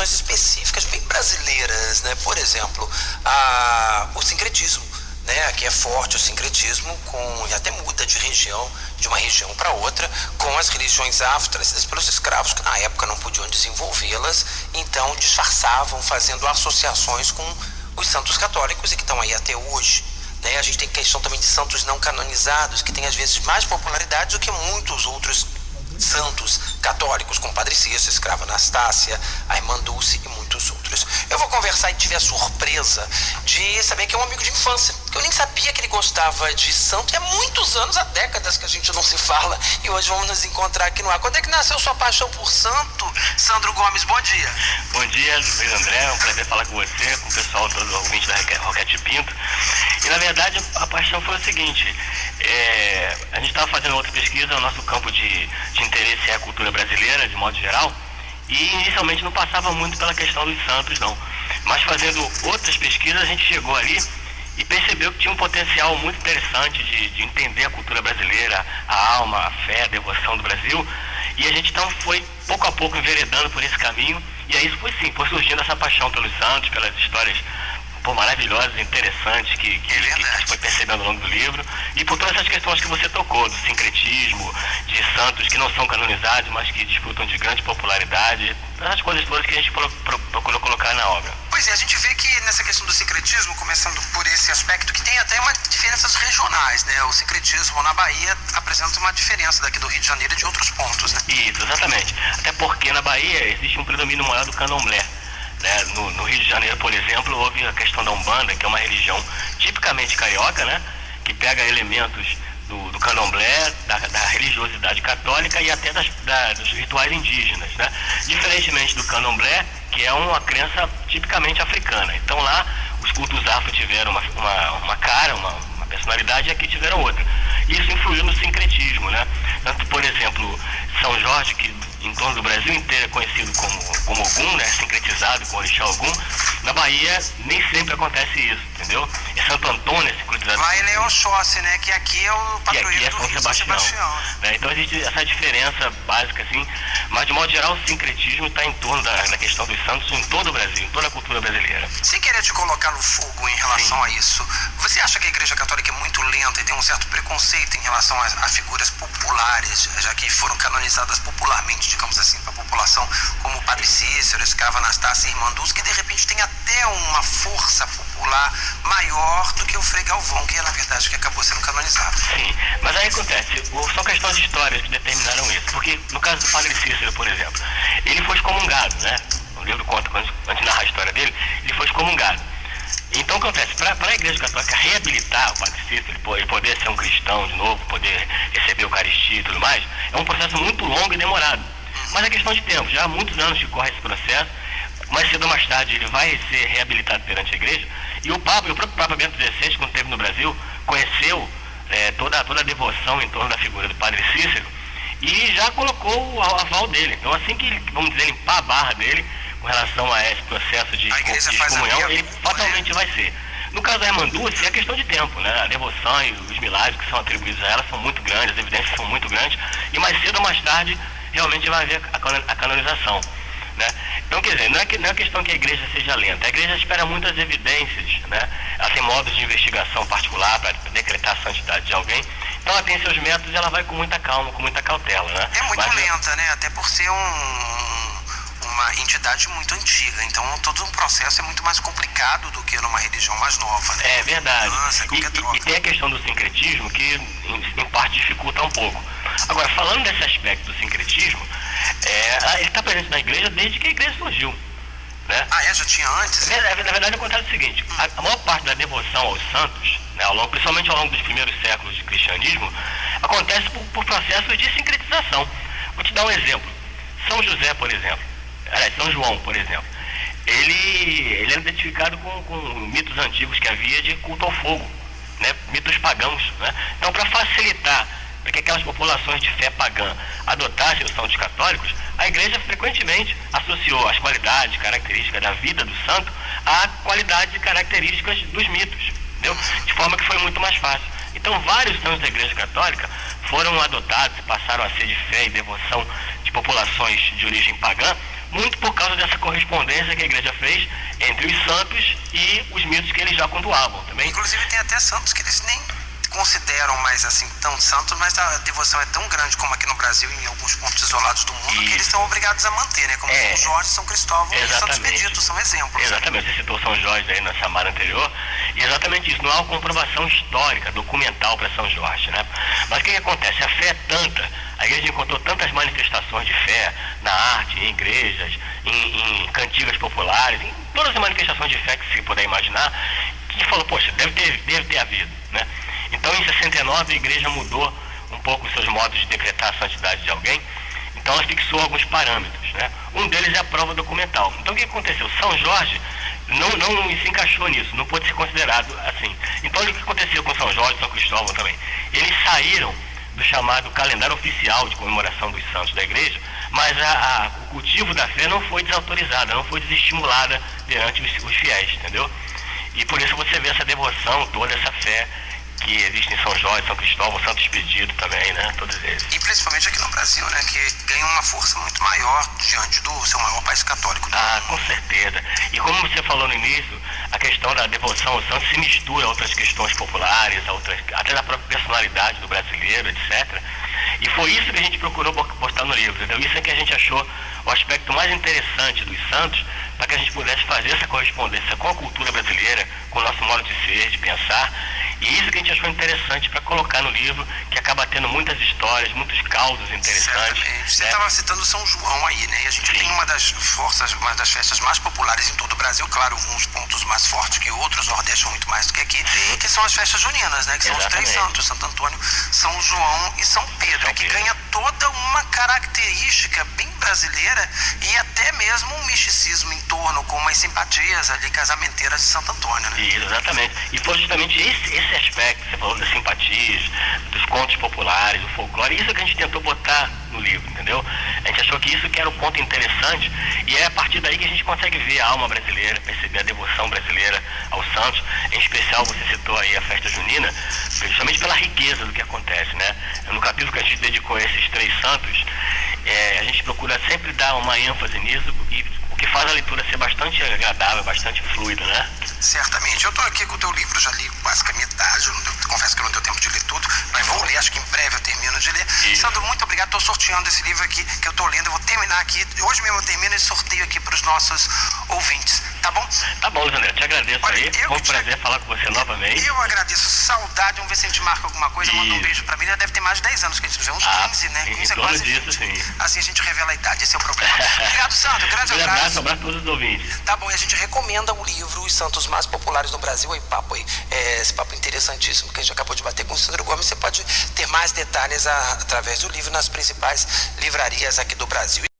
questões específicas bem brasileiras, né? Por exemplo, o sincretismo, né? Aqui é forte o sincretismo, e até muda de região, de uma região para outra, com as religiões afro trazidas pelos escravos, que na época não podiam desenvolvê-las, então disfarçavam, fazendo associações com os santos católicos e que estão aí até hoje. A gente tem questão também de santos não canonizados, que tem às vezes mais popularidade do que muitos outros santos católicos, como Padre Cícero, Escrava Anastácia, a Irmã Dulce e muitos outros. Eu vou conversar e tive a surpresa de saber que é um amigo de infância, que eu nem sabia que ele gostava de santo, e há muitos anos, há décadas que a gente não se fala, e hoje vamos nos encontrar aqui no ar. Quando é que nasceu sua paixão por santo? Sandro Gomes, bom dia. Bom dia, Luiz André, é um prazer falar com você, com o pessoal todo ouvinte da Roquete Pinto. E na verdade a paixão foi o seguinte, a gente estava fazendo outra pesquisa, o nosso campo de interesse é a cultura brasileira, de modo geral, e inicialmente não passava muito pela questão dos santos, não. Mas fazendo outras pesquisas, a gente chegou ali e percebeu que tinha um potencial muito interessante de entender a cultura brasileira, a alma, a fé, a devoção do Brasil, e a gente então foi pouco a pouco enveredando por esse caminho, e aí foi surgindo essa paixão pelos santos, pelas histórias maravilhosas, interessantes que a gente foi percebendo ao longo do livro, e por todas essas questões que você tocou, do sincretismo, de santos que não são canonizados, mas que disfrutam de grande popularidade, essas coisas todas que a gente procurou colocar na obra. Pois é, a gente vê que nessa questão do sincretismo, começando por esse aspecto, que tem até uma diferenças regionais, né? O sincretismo na Bahia apresenta uma diferença daqui do Rio de Janeiro e de outros pontos, né? Isso, exatamente. Até porque na Bahia existe um predomínio maior do candomblé. No Rio de Janeiro, por exemplo, houve a questão da Umbanda, que é uma religião tipicamente carioca, né? Que pega elementos do candomblé, da religiosidade católica e até dos rituais indígenas, né? Diferentemente do candomblé, que é uma crença tipicamente africana. Então lá os cultos afro tiveram uma cara, uma personalidade, e aqui tiveram outra. Isso influiu no sincretismo, né? Tanto, por exemplo, São Jorge, que em torno do Brasil inteiro é conhecido como Ogum, né? Sincretizado com o orixá Ogum. Na Bahia nem sempre acontece isso, entendeu? É Santo Antônio é sincretizado. Lá ele é Oxóssi, né? Que aqui é o padroeiro do Rio, São Sebastião. Né? Então existe essa diferença básica, assim, mas de modo geral o sincretismo está em torno da questão dos santos em todo o Brasil, em toda a cultura brasileira. Sem querer te colocar no fogo em relação a isso, você acha que a Igreja Católica é muito lenta e tem um certo preconceito em relação a figuras populares, já que foram canonizadas popularmente, digamos assim, para a população, como o Padre Cícero, Escrava Anastácia e Irmã Dulce, que de repente tem até uma força popular maior do que o Frei Galvão, que é na verdade que acabou sendo canonizado? Sim, mas aí acontece, são questões de histórias que determinaram isso, porque no caso do Padre Cícero, por exemplo, ele foi excomungado, né? O livro conta, antes de narrar a história dele, ele foi excomungado. Então o que acontece? Para a Igreja Católica reabilitar o Padre Cícero, ele poder ser um cristão de novo, poder receber a Eucaristia e tudo mais, é um processo muito longo e demorado. Mas é questão de tempo, já há muitos anos que corre esse processo, mais cedo ou mais tarde ele vai ser reabilitado perante a Igreja, e o próprio Papa Bento XVI, quando esteve no Brasil, conheceu toda a devoção em torno da figura do Padre Cícero, e já colocou o aval dele. Então assim que, vamos dizer, limpar a barra dele, com relação a esse processo de excomunhão, ele fatalmente vai ser. No caso da Irmã Dulce, é questão de tempo, né? A devoção e os milagres que são atribuídos a ela são muito grandes, as evidências são muito grandes, e mais cedo ou mais tarde realmente vai haver a canonização, né? Então, quer dizer, não é questão que a Igreja seja lenta, a Igreja espera muitas evidências, né? Ela tem modos de investigação particular para decretar a santidade de alguém, então ela tem seus métodos e ela vai com muita calma, com muita cautela, né? É muito lenta, né? Até por ser uma entidade muito antiga, então todo um processo é muito mais complicado do que numa religião mais nova, né? É verdade. E tem a questão do sincretismo que em parte dificulta um pouco. Agora, falando desse aspecto do sincretismo, ele está presente na Igreja desde que a Igreja surgiu, né? Já tinha antes? Na verdade acontece o seguinte, a maior parte da devoção aos santos, né, principalmente ao longo dos primeiros séculos de cristianismo, acontece por processos de sincretização. Vou te dar um exemplo. São José, por exemplo, São João, por exemplo, ele era identificado com mitos antigos que havia de culto ao fogo, né? Mitos pagãos, né? Então, para facilitar para que aquelas populações de fé pagã adotassem os santos católicos, a Igreja frequentemente associou as qualidades, características da vida do santo a qualidades e características dos mitos, entendeu? De forma que foi muito mais fácil. Então, vários santos da Igreja Católica foram adotados e passaram a ser de fé e devoção de populações de origem pagã muito por causa dessa correspondência que a igreja fez entre os santos e os mitos que eles já cultuavam também. Inclusive tem até santos que eles nem consideram mais assim tão santos, mas a devoção é tão grande como aqui no Brasil, em alguns pontos isolados do mundo, que eles são obrigados a manter, né? Como São Jorge, São Cristóvão e Santo Expedito, são exemplos. Exatamente, você citou São Jorge aí na semana anterior, e exatamente isso, não há uma comprovação histórica, documental para São Jorge, né? Mas o que acontece? A fé é tanta, a igreja encontrou tantas manifestações de fé na arte, em igrejas, em cantigas populares, em todas as manifestações de fé que se puder imaginar, que falou, poxa, deve ter havido, né? Então, em 69, a igreja mudou um pouco os seus modos de decretar a santidade de alguém. Então, ela fixou alguns parâmetros, né? Um deles é a prova documental. Então, o que aconteceu? São Jorge não se encaixou nisso, não pôde ser considerado assim. Então, o que aconteceu com São Jorge e São Cristóvão também? Eles saíram do chamado calendário oficial de comemoração dos santos da igreja, mas o cultivo da fé não foi desautorizada, não foi desestimulada perante os fiéis, entendeu? E por isso você vê essa devoção, toda essa fé que existe em São Jorge, São Cristóvão, Santo Expedito também, né? Todos eles. E principalmente aqui no Brasil, né? Que ganha uma força muito maior diante do seu maior país católico. Com certeza. E como você falou no início, a questão da devoção ao santo se mistura a outras questões populares, até da própria personalidade do brasileiro, etc. E foi isso que a gente procurou postar no livro, entendeu? Isso é que a gente achou o aspecto mais interessante dos santos, para que a gente pudesse fazer essa correspondência com a cultura brasileira, com o nosso modo de ser, de pensar. E isso que a gente achou interessante para colocar no livro, que acaba tendo muitas histórias, muitos causos interessantes. Certamente. Você estava citando São João aí, né? E a gente tem uma das festas mais populares em todo o Brasil, claro, uns pontos mais fortes que outros, o Nordeste muito mais do que aqui, que são as festas juninas, né? Que são os três santos, Santo Antônio, São João e São Pedro, que ganha toda uma característica bem brasileira e até mesmo um misticismo em torno, com umas simpatias ali casamenteiras de Santo Antônio, né? Isso, exatamente. E foi justamente esse aspecto, você falou das simpatias, dos contos populares, do folclore, isso que a gente tentou botar no livro, entendeu? A gente achou que isso que era o ponto interessante, e é a partir daí que a gente consegue ver a alma brasileira, perceber a devoção brasileira aos santos. Em especial, você citou aí a festa junina, justamente pela riqueza do que acontece, né? No capítulo que a gente dedicou a esses três santos, a gente procura sempre dar uma ênfase nisso, e o que faz a leitura ser bastante agradável, bastante fluida, né? Certamente. Eu estou aqui com o teu livro, já li quase que a metade, confesso que não deu tempo de ler tudo, mas vou ler, acho que em breve eu termino de ler. Sandro, muito obrigado, estou sorteando esse livro aqui que eu estou lendo, eu vou terminar aqui, hoje mesmo eu termino esse sorteio aqui para os nossos ouvintes, tá bom? Tá bom, Zé, te agradeço. Olha, aí, foi um prazer falar com você novamente. Eu agradeço, saudade, vamos ver se a gente marca alguma coisa, manda um beijo para mim, já deve ter mais de 10 anos que a gente vê, uns 15, né? 15 é quase disso, sim. Assim a gente revela a idade, esse é o problema. Obrigado, Sandro, grande abraço. Um abraço a todos os ouvintes. Tá bom, e a gente recomenda o livro Os Santos Mais Populares no Brasil, aí, esse papo interessantíssimo que a gente acabou de bater com o Sandro Gomes. Você pode ter mais detalhes através do livro nas principais livrarias aqui do Brasil.